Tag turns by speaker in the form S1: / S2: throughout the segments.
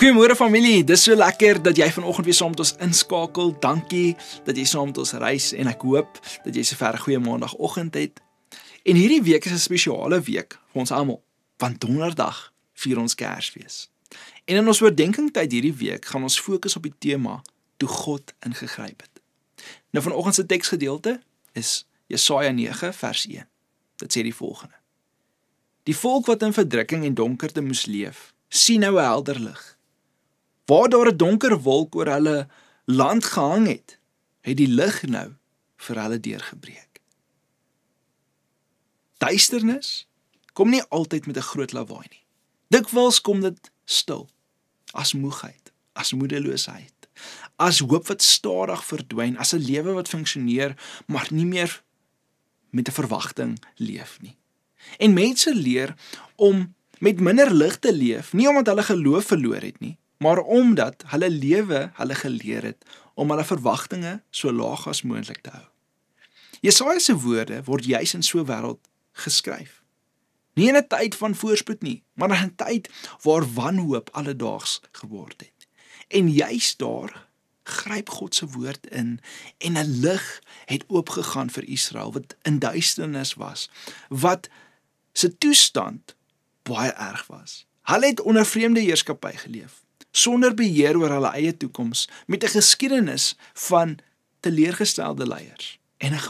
S1: Goeiemôre familie, dis so lekker dat jy vanoggend weer saam met ons inskakel. Dankie dat jy saam met ons reis en ek hoop dat jy sover 'n goeie maandagooggend het. En hierdie week is 'n spesiale week vir ons almal, want donderdag vier ons Kersfees. En in ons oordeenkingtyd hierdie week gaan ons fokus op die tema toe God ingegryp het. Nou vanoggend se teksgedeelte is Jesaja 9 vers 1. Dit sê die volgende: Die volk wat in verdrukking en donkerte moes leef, sien nou 'n helder lig. Waar daar 'n donker wolk oor hulle land gehang het, het die lig nou vir hulle deurgebreek. Duisternis kom nie altyd met 'n groot lawaai nie. Dikwels kom dit stil, as moegheid, as moedeloosheid, as hoop wat stadig verdwyn, as 'n lewe wat funksioneer, maar nie meer met 'n verwagting leef nie. En mense leer om met minder lig te leef, nie omdat hulle geloof verloor het nie, maar omdat hulle lewe hulle geleer het om hulle verwagtinge so laag as moontlik te hou. Jesaja se woorde word juis in so 'n wêreld geskryf. Nie in 'n tyd van voorspoed nie, maar in 'n tyd waar wanhoop alledaags geword het. En juis daar gryp God se woord in en 'n lig het oopgegaan vir Israel wat in duisternis was, wat se toestand baie erg was. Hulle het onder vreemde heerskappy geleef, sonder beheer oor hulle eie toekoms, met 'n geskiedenis van teleurgestelde leiers en 'n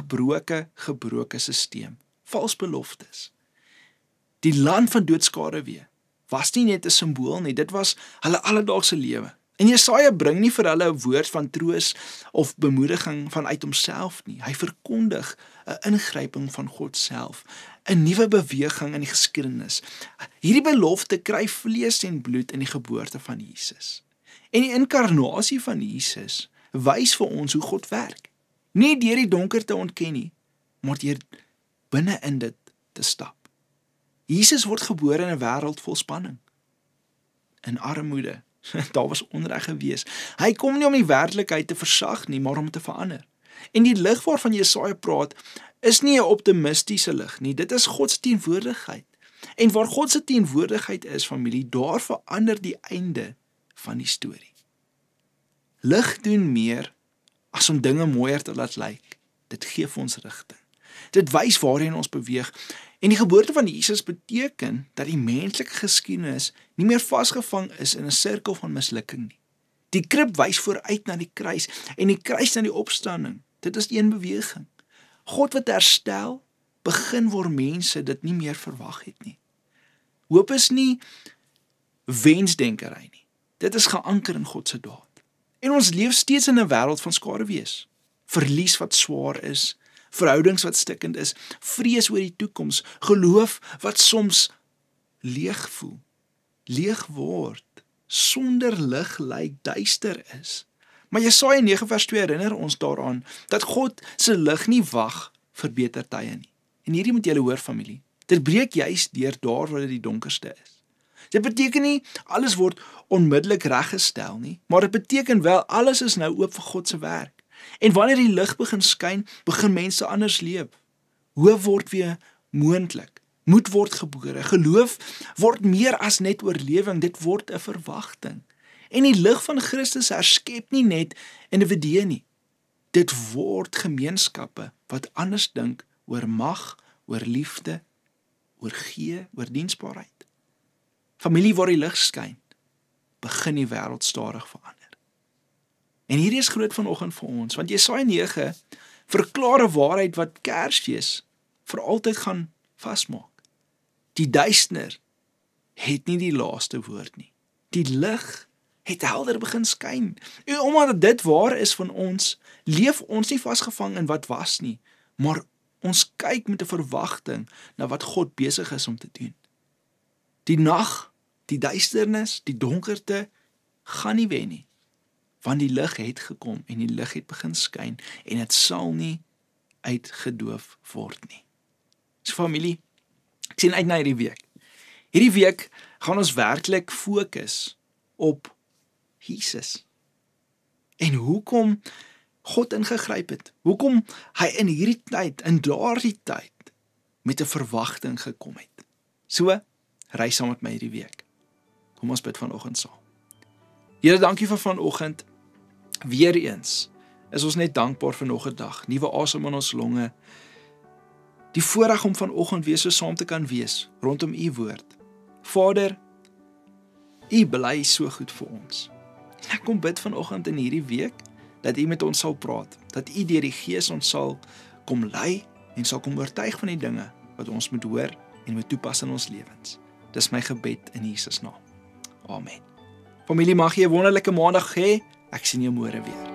S1: gebroke stelsel, vals beloftes. Die land van doodskade weer was nie net 'n simbool nie, dit was hulle alledaagse lewe. En Jesaja bring nie vir hulle 'n woord van troos of bemoediging vanuit homself nie. Hy verkondig 'n ingryping van God self, 'n nuwe beweging in die geskiedenis. Hierdie belofte kry vlees en bloed in die geboorte van Jesus. En die inkarnasie van Jesus wys vir ons hoe God werk. Nie deur die donker te ontken nie, maar deur binne in dit te stap. Jesus word gebore in 'n wêreld vol spanning, in armoede. Daar was onreg gewees. Hy kom nie om die werklikheid te versag nie, maar om te verander. En die lig waarvan Jesaja praat, is nie 'n optimistiese lig nie, dit is God se teenwoordigheid. En waar God se teenwoordigheid is, familie, daar verander die einde van die storie. Lig doen meer as om dinge mooier te laat lyk. Dit gee vir ons rigting. Dit wys waarheen ons beweeg. En die geboorte van Jesus beteken dat die menslike geskiedenis nie meer vasgevang is in 'n sirkel van mislukking nie. Die krib wys vooruit na die kruis en die kruis na die opstanding. Dit is een beweging. God wat herstel, begin waar mense dit nie meer verwag het nie. Hoop is nie wensdenkery nie. Dit is geanker in God se daad. En ons leef steeds in 'n wêreld van skaduwees. Verlies wat swaar is, verhoudings wat stikkend is, vrees oor die toekoms, geloof wat soms leeg voel, leeg word, sonder lig lyk, duister is. Maar Jesaja 9 vers 2 herinner ons daaraan dat God se lig nie wag vir beter tye nie. En hierdie moet julle hoor, familie. Dit breek juis deur daar waar dit die donkerste is. Dit beteken nie alles word onmiddellik reggestel nie, maar dit beteken wel alles is nou oop vir God se werk. En wanneer die lig begin skyn, begin mense anders leef. Hoop word weer moontlik. Moed word gebore. Geloof word meer as net oorlewing, dit word 'n verwagting. En die lig van Christus herskep nie net individue nie. Dit word gemeenskappe wat anders dink oor mag, oor liefde, oor gee, oor diensbaarheid. Familie waar die lig skyn, begin die wêreld stadig verander. En hierdie is groot vanoggend vir ons, want Jesaja 9 verklaar 'n waarheid wat Kersfees vir altyd gaan vasmaak. Die duister het nie die laaste woord nie. Die lig het helder begin skyn. En omdat dit waar is van ons, leef ons nie vasgevang in wat was nie, maar ons kyk met 'n verwagting na wat God besig is om te doen. Die nag, die duisternis, die donkerte gaan nie wen nie, want die lig het gekom en die lig het begin skyn en dit sal nie uitgedoof word nie. So familie, ek sien uit na hierdie week. Hierdie week gaan ons werklik fokus op Jesus. En hoekom God ingegryp het. Hoekom hy in hierdie tyd, in daardie tyd, met 'n verwagting gekom het. So, reis saam met my hierdie week. Kom ons bid vanoggend saam. Here, dankie vir vanoggend. Weer eens is ons net dankbaar vir nog 'n dag, nuwe asem in ons longe. Die voorreg om vanoggend weer so saam te kan wees rondom U woord. Vader, U bly so goed vir ons. En ek kom bid vanoggend in hierdie week dat U met ons sal praat, dat U deur die Gees ons sal kom lei en sal kom oortuig van die dinge wat ons moet hoor en moet toepas in ons lewens. Dis my gebed in Jesus naam. Amen. Familie, mag jy 'n wonderlike maandag hê. Ek sien jou môre weer.